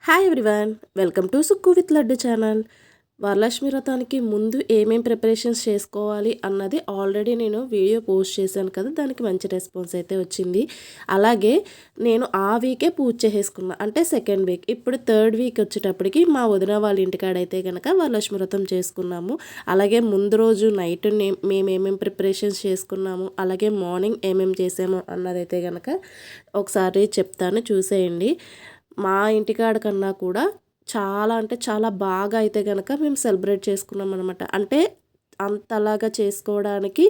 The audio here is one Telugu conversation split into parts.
Hi everyone, welcome to Sukku with laddu channel. Varalakshmi వ్రతానికి ముందు ఏమేం ప్రిపరేషన్స్ చేసుకోవాలి అన్నది ఆల్రెడీ నేను వీడియో పోస్ట్ చేశాను కదా, దానికి మంచి రెస్పాన్స్ అయితే వచ్చింది. అలాగే నేను ఆ వీకే పూజ చేసేసుకున్నా, అంటే సెకండ్ వీక్. ఇప్పుడు థర్డ్ వీక్ వచ్చేటప్పటికి మా వదిన వాళ్ళ ఇంటికాడైతే కనుక వరలక్ష్మి వ్రతం చేసుకున్నాము. అలాగే ముందు రోజు నైట్ మేము ఏమేమి ప్రిపరేషన్స్ చేసుకున్నాము, అలాగే మార్నింగ్ ఏమేమి చేసాము అన్నదైతే కనుక ఒకసారి చెప్తాను, చూసేయండి. మా ఇంటికాడ కన్నా కూడా చాలా అంటే చాలా బాగా అయితే గనక మేము సెలబ్రేట్ చేసుకున్నాం అనమాట. అంటే అంతలాగా చేసుకోవడానికి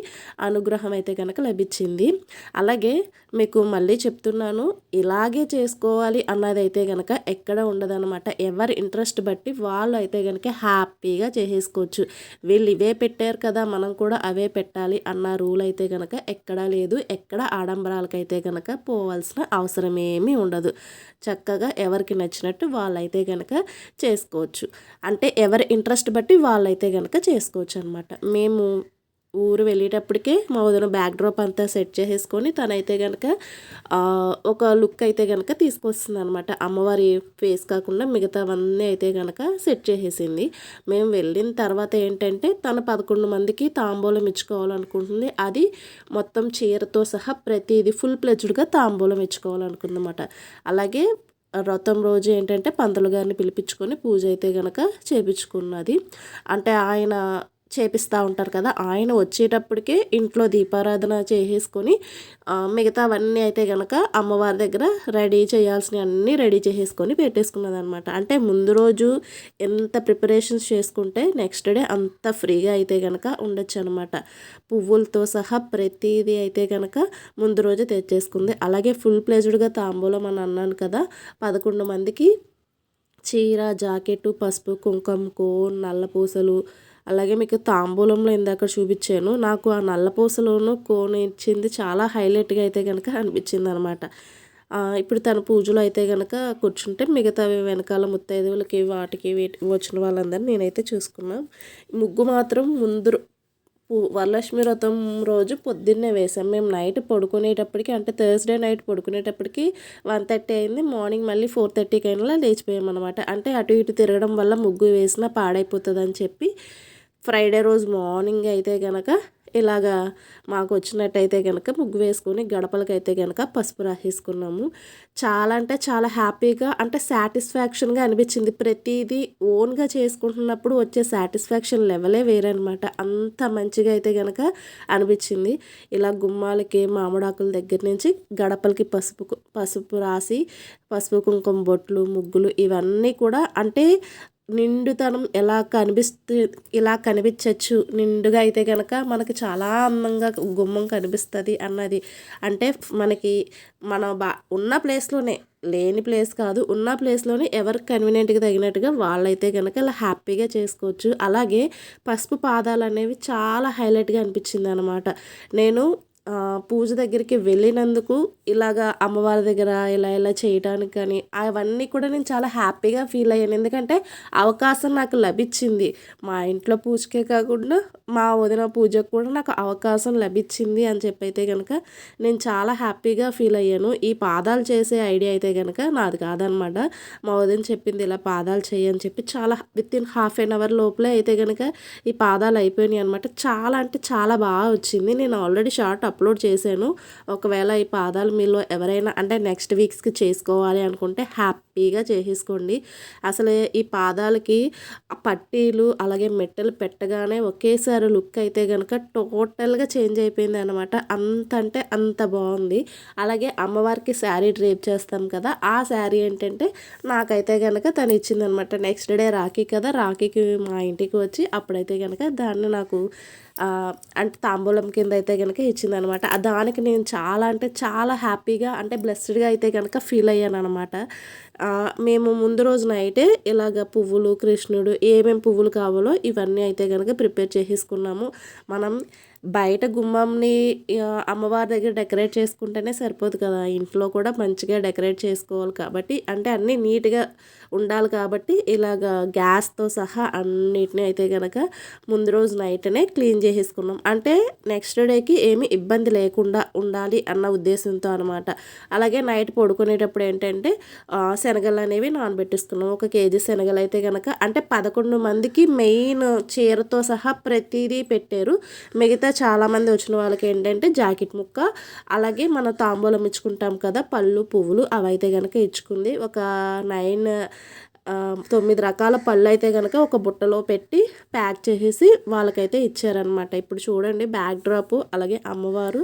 అనుగ్రహం అయితే కనుక లభించింది. అలాగే మీకు మళ్ళీ చెప్తున్నాను, ఇలాగే చేసుకోవాలి అన్నదైతే కనుక ఎక్కడ ఉండదనమాట. ఎవరి ఇంట్రెస్ట్ బట్టి వాళ్ళు అయితే కనుక హ్యాపీగా చేసేసుకోవచ్చు. వీళ్ళు ఇవే పెట్టారు కదా, మనం కూడా అవే పెట్టాలి అన్న రూల్ అయితే కనుక ఎక్కడా లేదు. ఎక్కడ ఆడంబరాలకైతే కనుక పోవాల్సిన అవసరం ఏమీ ఉండదు. చక్కగా ఎవరికి నచ్చినట్టు వాళ్ళైతే కనుక చేసుకోవచ్చు. అంటే ఎవరి ఇంట్రెస్ట్ బట్టి వాళ్ళైతే కనుక చేసుకోవచ్చు అనమాట. మేము ఊరు వెళ్ళేటప్పటికే మా వదిన బ్యాక్ డ్రాప్ అంతా సెట్ చేసేసుకొని తనైతే కనుక ఒక లుక్ అయితే కనుక తీసుకొస్తుంది అనమాట. అమ్మవారి ఫేస్ కాకుండా మిగతావన్నీ అయితే కనుక సెట్ చేసేసింది. మేము వెళ్ళిన తర్వాత ఏంటంటే తను 11 మందికి తాంబూలం ఇచ్చుకోవాలనుకుంటుంది. అది మొత్తం చీరతో సహా ప్రతిదీ ఫుల్ ప్లెజ్డ్గా తాంబూలం ఇచ్చుకోవాలనుకుందన్నమాట. అలాగే వ్రతం రోజు ఏంటంటే పంతులు గారిని పిలిపించుకొని పూజ అయితే కనుక చేపించుకున్నది. అంటే ఆయన చేపిస్తూ ఉంటారు కదా, ఆయన వచ్చేటప్పటికే ఇంట్లో దీపారాధన చేసేసుకొని మిగతావన్నీ అయితే కనుక అమ్మవారి దగ్గర రెడీ చేయాల్సినవి అన్నీ రెడీ చేసేసుకొని పెట్టేసుకున్నది అనమాట. అంటే ముందు రోజు ఎంత ప్రిపరేషన్స్ చేసుకుంటే నెక్స్ట్ డే అంత ఫ్రీగా అయితే కనుక ఉండొచ్చు అనమాట. పువ్వులతో సహా ప్రతిదీ అయితే కనుక ముందు రోజు తెచ్చేసుకుంది. అలాగే ఫుల్ ప్లెజ్డ్గా తాంబూలం అని అన్నాను కదా, 11 మందికి చీర, జాకెట్టు, పసుపు, కుంకుమ, కోన్, నల్ల పూసలు, అలాగే మీకు తాంబూలంలో ఇందాక చూపించాను. నాకు ఆ నల్లపూసలోను కోన్ ఇచ్చింది చాలా హైలైట్గా అయితే కనుక అనిపించింది అనమాట. ఇప్పుడు తన పూజలో అయితే కనుక కూర్చుంటే మిగతావి వెనకాల ముత్తైదువులకి వాటికి వచ్చిన వాళ్ళందరినీ నేనైతే చూసుకున్నాను. ముగ్గు మాత్రం ముందు వరలక్ష్మి వ్రతం రోజు పొద్దున్నే వేసాం. మేము నైట్ పడుకునేటప్పటికి, అంటే థర్స్డే నైట్ పడుకునేటప్పటికి 1:30 అయింది. మార్నింగ్ మళ్ళీ 4:30కి అయినా లేచిపోయాం అనమాట. అంటే అటు ఇటు తిరగడం వల్ల ముగ్గు వేసినా పాడైపోతుంది అని చెప్పి ఫ్రైడే రోజు మార్నింగ్ అయితే కనుక ఇలాగా మాకు వచ్చినట్టయితే కనుక ముగ్గు వేసుకొని గడపలకైతే కనుక పసుపు రాసేసుకున్నాము. చాలా అంటే చాలా హ్యాపీగా, అంటే సాటిస్ఫాక్షన్గా అనిపించింది. ప్రతిదీ ఓన్గా చేసుకుంటున్నప్పుడు వచ్చే సాటిస్ఫాక్షన్ లెవెలే వేరే అనమాట. అంత మంచిగా అయితే కనుక అనిపించింది. ఇలా గుమ్మాలకి మామిడాకుల దగ్గర నుంచి గడపలకి పసుపు రాసి పసుపు కుంకుమ బొట్లు, ముగ్గులు ఇవన్నీ కూడా అంటే నిండుతనం ఇలా కనిపించవచ్చు. నిండుగా అయితే కనుక మనకి చాలా అందంగా గుమ్మం కనిపిస్తుంది అన్నది. అంటే మనకి మన ఉన్న ప్లేస్లోనే, లేని ప్లేస్ కాదు, ఉన్న ప్లేస్లోనే ఎవరికి కన్వీనియంట్గా తగినట్టుగా వాళ్ళైతే కనుక ఇలా హ్యాపీగా చేసుకోవచ్చు. అలాగే పసుపు పాదాలు అనేవి చాలా హైలైట్గా అనిపించింది అనమాట. నేను పూజ దగ్గరికి వెళ్ళినందుకు ఇలాగా అమ్మవారి దగ్గర ఇలా చేయడానికి కానీ అవన్నీ కూడా నేను చాలా హ్యాపీగా ఫీల్ అయ్యాను. ఎందుకంటే అవకాశం నాకు లభించింది. మా ఇంట్లో పూజకే కాకుండా మా వదిన పూజకు కూడా నాకు అవకాశం లభించింది అని చెప్పి అయితే కనుక నేను చాలా హ్యాపీగా ఫీల్ అయ్యాను. ఈ పాదాలు చేసే ఐడియా అయితే కనుక నాది కాదనమాట. మా వదిన చెప్పింది ఇలా పాదాలు చేయని చెప్పి చాలా వితిన్ హాఫ్ అన్ అవర్ లోపలే అయితే కనుక ఈ పాదాలు అయిపోయినాయి అనమాట. చాలా అంటే చాలా బాగా వచ్చింది. నేను ఆల్రెడీ షార్ట్ అప్లోడ్ చేశాను. ఒకవేళ ఈ పాదాలు మీలో ఎవరైనా అంటే నెక్స్ట్ వీక్స్కి చేసుకోవాలి అనుకుంటే హ్యాపీగా చేసేసుకోండి. అసలు ఈ పాదాలకి పట్టీలు అలాగే మెట్టలు పెట్టగానే ఒకేసారి లుక్ అయితే కనుక టోటల్గా చేంజ్ అయిపోయింది అనమాట. అంత అంటే అంత బాగుంది. అలాగే అమ్మవారికి శారీ డ్రేప్ చేస్తాం కదా, ఆ శారీ ఏంటంటే నాకైతే కనుక తను ఇచ్చిందనమాట. నెక్స్ట్ డే రాఖీ కదా, రాఖీకి మా ఇంటికి వచ్చి అప్పుడైతే కనుక దాన్ని నాకు అంటే తాంబూలం కింద అయితే కనుక ఇచ్చిందనమాట. దానికి నేను చాలా అంటే చాలా హ్యాపీగా, అంటే బ్లెస్డ్గా అయితే కనుక ఫీల్ అయ్యాను అనమాట. మేము ముందు రోజు నైటే ఇలాగ పువ్వులు, కృష్ణుడు ఏమేమి పువ్వులు కావాలో ఇవన్నీ అయితే కనుక ప్రిపేర్ చేసేసుకున్నాము. మనం బయట గుమ్మంని అమ్మవారి దగ్గర డెకరేట్ చేసుకుంటేనే సరిపోదు కదా, ఇంట్లో కూడా మంచిగా డెకరేట్ చేసుకోవాలి కాబట్టి, అంటే అన్నీ నీట్గా ఉండాలి కాబట్టి ఇలాగ గ్యాస్తో సహా అన్నిటిని అయితే కనుక ముందు రోజు నైట్నే క్లీన్ చేసేసుకున్నాం. అంటే నెక్స్ట్ డేకి ఏమి ఇబ్బంది లేకుండా ఉండాలి అన్న ఉద్దేశంతో అనమాట. అలాగే నైట్ పడుకునేటప్పుడు ఏంటంటే శనగలు అనేవి నానబెట్టేసుకున్నాం. 1 కేజీ శనగలు అయితే గనక అంటే 11 మందికి మెయిన్ చీరతో సహా ప్రతిదీ పెట్టారు. మిగతా చాలామంది వచ్చిన వాళ్ళకి ఏంటంటే జాకెట్ ముక్క, అలాగే మన తాంబూలం ఇచ్చుకుంటాం కదా పళ్ళు పువ్వులు, అవైతే గనక ఇచ్చుకుంది. ఒక 9 రకాల పళ్ళు అయితే కనుక ఒక బుట్టలో పెట్టి ప్యాక్ చేసేసి వాళ్ళకైతే ఇచ్చారనమాట. ఇప్పుడు చూడండి బ్యాక్ డ్రాప్, అలాగే అమ్మవారు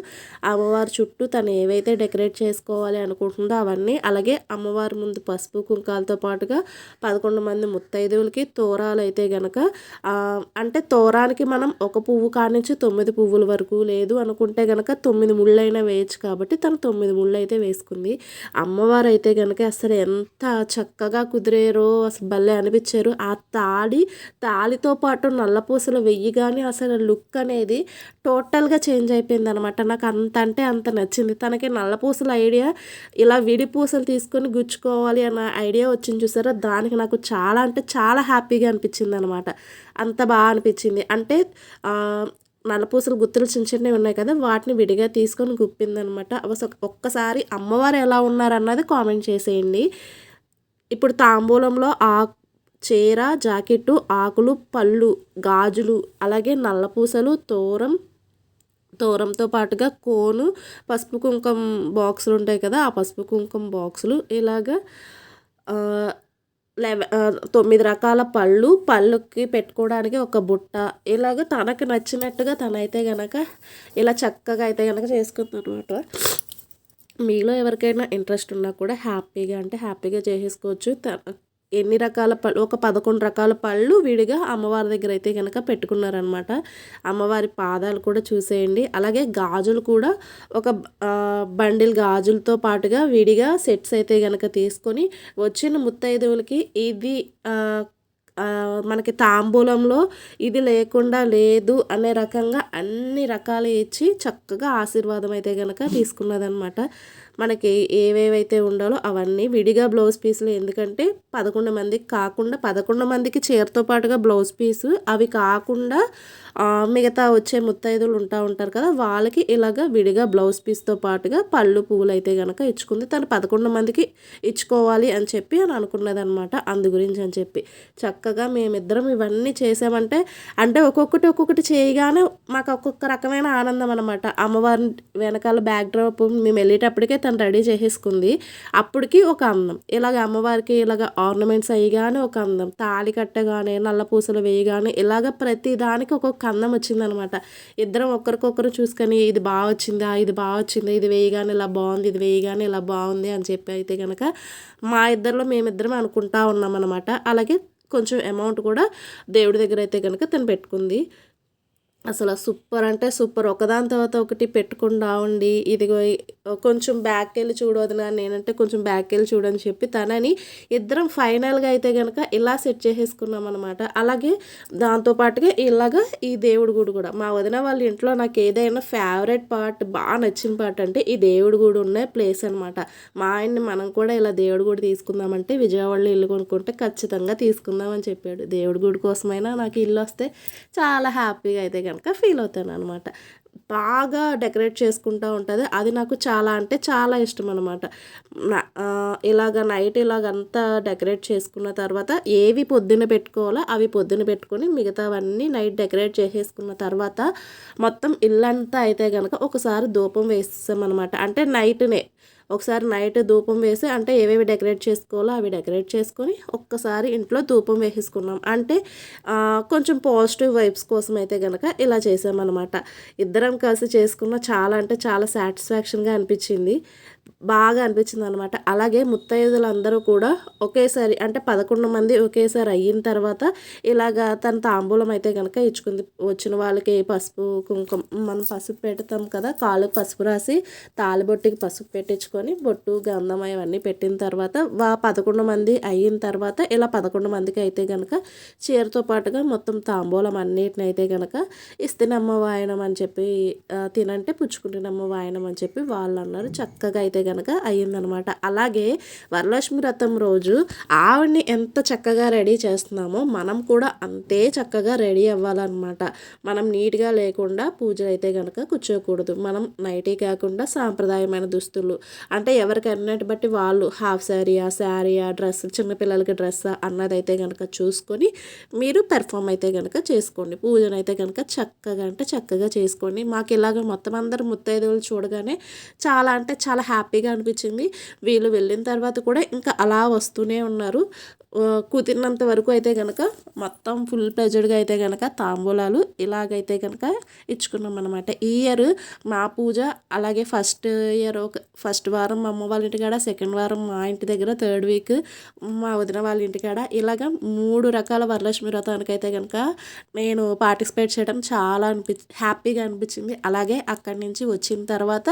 చుట్టూ తను ఏవైతే డెకరేట్ చేసుకోవాలి అనుకుంటుందో అవన్నీ, అలాగే అమ్మవారి ముందు పసుపు కుంకాలతో పాటుగా 11 మంది ముత్తైదువులకి తోరాలు అయితే గనక అంటే తోరానికి మనం ఒక పువ్వు కానించి 9 పువ్వుల వరకు, లేదు అనుకుంటే గనక 9 ముళ్ళైనా వేయచ్చు కాబట్టి తను 9 ముళ్ళు అయితే వేసుకుంది. అమ్మవారు అయితే గనక అసలు ఎంత చక్కగా కుదిరేరో అసలు భలే అనిపించారు. ఆ తాళితో పాటు నల్లపూసలు వెయ్యగానే అసలు లుక్ అనేది టోటల్గా చేంజ్ అయిపోయింది అనమాట. నాకు అంత అంటే అంత నచ్చింది. తనకి నల్లపూసల ఐడియా ఇలా విడి పూసలు తీసుకొని గుచ్చుకోవాలి అన్న ఐడియా వచ్చింది చూసారా, దానికి నాకు చాలా అంటే చాలా హ్యాపీగా అనిపించింది అనమాట. అంత బాగా అనిపించింది. అంటే నల్లపూసలు గుత్తులు చిన్న చిన్నవి ఉన్నాయి కదా, వాటిని విడిగా తీసుకొని గుప్పిందనమాట. ఒక్కసారి అమ్మవారు ఎలా ఉన్నారన్నది కామెంట్ చేసేయండి. ఇప్పుడు తాంబూలంలో చీర, జాకెట్టు, ఆకులు, పళ్ళు, గాజులు, అలాగే నల్లపూసలు, తోరంతో పాటుగా కోను, పసుపు కుంకుమ బాక్సులు ఉంటాయి కదా, ఆ పసుపు కుంకుమ బాక్సులు, ఇలాగా 9 రకాల పళ్ళుకి పెట్టుకోవడానికి ఒక బుట్ట, ఇలాగ తనకు నచ్చినట్టుగా తనైతే గనక ఇలా చక్కగా అయితే గనక చేసుకుందనమాట. మీలో ఎవరికైనా ఇంట్రెస్ట్ ఉన్నా కూడా హ్యాపీగా చేసేసుకోవచ్చు. ఎన్ని రకాల పళ్ళు, ఒక 11 రకాల పళ్ళు విడిగా అమ్మవారి దగ్గర అయితే కనుక పెట్టుకున్నారనమాట. అమ్మవారి పాదాలు కూడా చూసేయండి. అలాగే గాజులు కూడా ఒక బండిల్ గాజులతో పాటుగా విడిగా సెట్స్ అయితే కనుక తీసుకొని వచ్చిన ముత్తైదువులకి ఇది మనకి తాంబూలంలో ఇది లేకుండా లేదు అనే రకంగా అన్ని రకాలు ఇచ్చి చక్కగా ఆశీర్వాదం అయితే కనుక తీసుకున్నదనమాట. మనకి ఏవేవైతే ఉండాలో అవన్నీ విడిగా బ్లౌజ్ పీసులు, ఎందుకంటే 11 మందికి కాకుండా 11 మందికి చీరతో పాటుగా బ్లౌజ్ పీసు, అవి కాకుండా మిగతా వచ్చే ముత్తైదులు ఉంటారు కదా, వాళ్ళకి ఇలాగ విడిగా బ్లౌజ్ పీస్తో పాటుగా పళ్ళు పువ్వులు అయితే కనుక ఇచ్చుకుంది. తను 11 మందికి ఇచ్చుకోవాలి అని చెప్పి అనుకున్నదనమాట. అందు గురించి అని చెప్పి చక్కగా మేమిద్దరం ఇవన్నీ చేసామంటే అంటే ఒక్కొక్కటి చేయగానే మాకు ఒక్కొక్క రకమైన ఆనందం అనమాట. అమ్మవారి వెనకాల బ్యాక్ డ్రాప్ మేము వెళ్ళేటప్పటికే తను రెడీ చేసేసుకుంది. అప్పటికి ఒక అందం, ఇలాగ అమ్మవారికి ఇలాగ ఆర్నమెంట్స్ అయ్యగానే ఒక అందం, తాళి కట్టగానే నల్ల పూసలు వేయగానే ఇలాగ ప్రతి దానికి ఒక్కొక్క అందం వచ్చిందనమాట. ఇద్దరం ఒకరికొకరు చూసుకొని ఇది బాగా వచ్చిందా, ఇది వేయగానే ఇలా బాగుంది, ఇది వేయగానే ఇలా బాగుంది అని చెప్పి అయితే కనుక మేమిద్దరం అనుకుంటా ఉన్నాం అనమాట. అలాగే కొంచెం అమౌంట్ కూడా దేవుడి దగ్గర అయితే కనుక తను పెట్టుకుంది. అసలు సూపర్ అంటే సూపర్, ఒకదాని తర్వాత ఒకటి పెట్టుకుండా ఉండి ఇదిగో కొంచెం బ్యాక్ వెళ్ళి చూడవద్దునా, నేనంటే కొంచెం బ్యాక్ వెళ్ళి చూడని చెప్పి తనని ఇద్దరం ఫైనల్గా అయితే కనుక ఇలా సెట్ చేసేసుకున్నాం అనమాట. అలాగే దాంతోపాటుగా ఇలాగా ఈ దేవుడి గుడి కూడా మా వదిన వాళ్ళ ఇంట్లో నాకు ఏదైనా ఫేవరెట్ పార్ట్, బాగా నచ్చిన పార్ట్ అంటే ఈ దేవుడి గుడి ఉన్న ప్లేస్ అనమాట. మా ఆయన్ని మనం కూడా ఇలా దేవుడి గుడి తీసుకుందామంటే విజయవాడలో ఇల్లు కొనుక్కుంటే ఖచ్చితంగా తీసుకుందామని చెప్పాడు. దేవుడి గుడి కోసమైనా నాకు ఇల్లు వస్తే చాలా హ్యాపీగా అయితే కనుక ఫీల్ అవుతాను అనమాట. బాగా డెకరేట్ చేసుకుంటూ ఉంటుంది. అది నాకు చాలా అంటే చాలా ఇష్టం అనమాట. ఇలాగ నైట్ ఇలాగంతా డెకరేట్ చేసుకున్న తర్వాత ఏవి పొద్దున్న పెట్టుకోవాలో అవి పొద్దున్న పెట్టుకొని మిగతావన్నీ నైట్ డెకరేట్ చేసేసుకున్న తర్వాత మొత్తం ఇల్లంతా అయితే కనుక ఒకసారి ధూపం వేస్తామన్నమాట. అంటే ఒకసారి నైట్ ధూపం వేసి, అంటే ఏవేవి డెకరేట్ చేసుకోవాలో అవి డెకరేట్ చేసుకొని ఒక్కసారి ఇంట్లో ధూపం వేసేసుకున్నాం. అంటే కొంచెం పాజిటివ్ వైబ్స్ కోసం అయితే కనుక ఇలా చేసామన్నమాట. ఇద్దరం కలిసి చేసుకున్న చాలా అంటే చాలా సాటిస్ఫాక్షన్గా అనిపించింది, బాగా అనిపించింది అనమాట. అలాగే ముత్తైదులందరూ కూడా ఒకేసారి అంటే 11 మంది ఒకేసారి అయిన తర్వాత ఇలాగా తన తాంబూలం అయితే కనుక ఇచ్చుకుంది. వచ్చిన వాళ్ళకి పసుపు కుంకుమ, మనం పసుపు పెడతాం కదా, కాళ్ళకి పసుపు రాసి తాలిబొట్టుకి పసుపు పెట్టించుకొని బొట్టు గంధం అవన్నీ పెట్టిన తర్వాత 11 మంది అయిన తర్వాత ఇలా 11 మందికి అయితే కనుక చీరతో పాటుగా మొత్తం తాంబూలం అన్నిటిని అయితే కనుక ఇస్తేనమ్మ వాయనం అని చెప్పి, తినంటే పుచ్చుకుంటేనమ్మ వాయనం అని చెప్పి వాళ్ళు అన్నారు. చక్కగా అయితే కనుక అయ్యిందనమాట. అలాగే వరలక్ష్మి వ్రతం రోజు ఆవిడని ఎంత చక్కగా రెడీ చేస్తున్నామో మనం కూడా అంతే చక్కగా రెడీ అవ్వాలన్నమాట. మనం నీట్గా లేకుండా పూజలు అయితే కనుక కూర్చోకూడదు. మనం నైటీ కాకుండా సాంప్రదాయమైన దుస్తులు అంటే ఎవరికి అన్నట్టు బట్టి వాళ్ళు హాఫ్ శారీయా డ్రెస్ చిన్నపిల్లలకి డ్రెస్సా అన్నదైతే కనుక చూసుకొని మీరు పెర్ఫామ్ అయితే కనుక చేసుకోండి. పూజనైతే కనుక చక్కగా అంటే చక్కగా చేసుకోండి. మాకు ఇలాగ మొత్తం అందరు ముత్తైదువులు చూడగానే చాలా అంటే చాలా హ్యాపీగా అనిపించింది. వీళ్ళు వెళ్ళిన తర్వాత కూడా ఇంకా అలా వస్తూనే ఉన్నారు. కుదిరినంత వరకు అయితే కనుక మొత్తం ఫుల్ ప్లెజర్డ్గా అయితే కనుక తాంబూలాలు ఇలాగైతే కనుక ఇచ్చుకున్నాం అనమాట. ఈ ఇయర్ మా పూజ అలాగే ఫస్ట్ వారం మా అమ్మ వాళ్ళ ఇంటికాడ, సెకండ్ వారం మా ఇంటి దగ్గర, థర్డ్ వీక్ మా వదిన వాళ్ళ ఇంటికాడ ఇలాగ 3 రకాల వరలక్ష్మి వ్రతానికైతే కనుక నేను పార్టిసిపేట్ చేయడం చాలా హ్యాపీగా అనిపించింది. అలాగే అక్కడి నుంచి వచ్చిన తర్వాత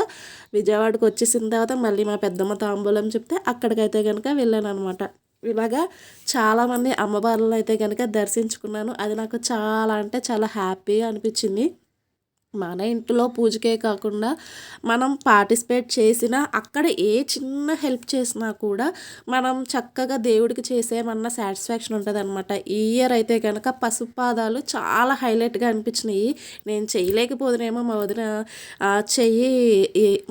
విజయవాడకు వచ్చేసిన తర్వాత మళ్ళీ మా పెద్దమ్మ తాంబూలం చెప్తే అక్కడికైతే కనుక వెళ్ళాను అనమాట. ఇలాగా చాలామంది అమ్మవార్లను అయితే కనుక దర్శించుకున్నాను. అది నాకు చాలా అంటే చాలా హ్యాపీగా అనిపించింది. మన ఇంట్లో పూజకే కాకుండా మనం పార్టిసిపేట్ చేసినా అక్కడ ఏ చిన్న హెల్ప్ చేసినా కూడా మనం చక్కగా దేవుడికి చేసేమన్న సాటిస్ఫాక్షన్ ఉంటుంది అనమాట. ఈ ఇయర్ అయితే కనుక పసుపు పాదాలు చాలా హైలైట్గా అనిపించినాయి. నేను చేయలేకపోదునేమో మా వదిన చెయ్యి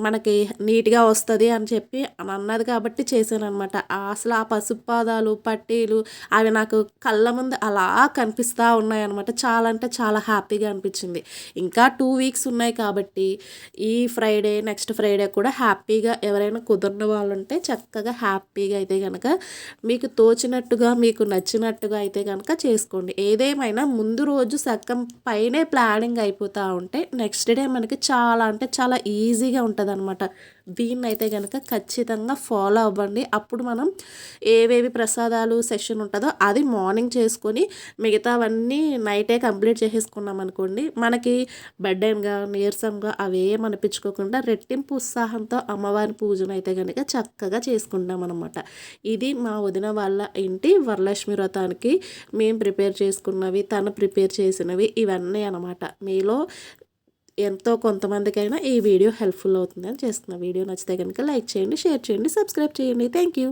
మనకి నీట్గా వస్తుంది అని చెప్పి అన్నది కాబట్టి చేశాను అనమాట. అసలు ఆ పసుపు పాదాలు పట్టీలు అవి నాకు కళ్ళ ముందు అలా కనిపిస్తూ ఉన్నాయన్నమాట. చాలా అంటే చాలా హ్యాపీగా అనిపించింది. ఇంకా 2 వీక్స్ ఉన్నాయి కాబట్టి ఈ ఫ్రైడే నెక్స్ట్ ఫ్రైడే కూడా హ్యాపీగా ఎవరైనా కుదరని వాళ్ళు ఉంటే చక్కగా హ్యాపీగా అయితే కనుక మీకు తోచినట్టుగా మీకు నచ్చినట్టుగా అయితే కనుక చేసుకోండి. ఏదేమైనా ముందు రోజు సగం పైనే ప్లానింగ్ అయిపోతూ ఉంటే నెక్స్ట్ డే మనకి చాలా అంటే చాలా ఈజీగా ఉంటుంది అనమాట. దీన్ని అయితే కనుక ఖచ్చితంగా ఫాలో అవ్వండి. అప్పుడు మనం ఏవేవి ప్రసాదాలు సెషన్ ఉంటుందో అది మార్నింగ్ చేసుకొని మిగతావన్నీ నైటే కంప్లీట్ చేసేసుకున్నాం అనుకోండి, మనకి బర్డెన్గా నీరసంగా అవేం అనిపించుకోకుండా రెట్టింపు ఉత్సాహంతో అమ్మవారి పూజను అయితే కనుక చక్కగా చేసుకుంటాం అనమాట. ఇది మా వదిన వాళ్ళ ఇంటి వరలక్ష్మి వ్రతానికి మేము ప్రిపేర్ చేసుకున్నవి, తను ప్రిపేర్ చేసినవి ఇవన్నీ అనమాట. మీలో ఎంతో కొంతమందికైనా ఈ వీడియో హెల్ప్ఫుల్ అవుతుందని చేస్తున్న. వీడియో నచ్చితే కనుక లైక్ చేయండి, షేర్ చేయండి, సబ్స్క్రైబ్ చేయండి. Thank you.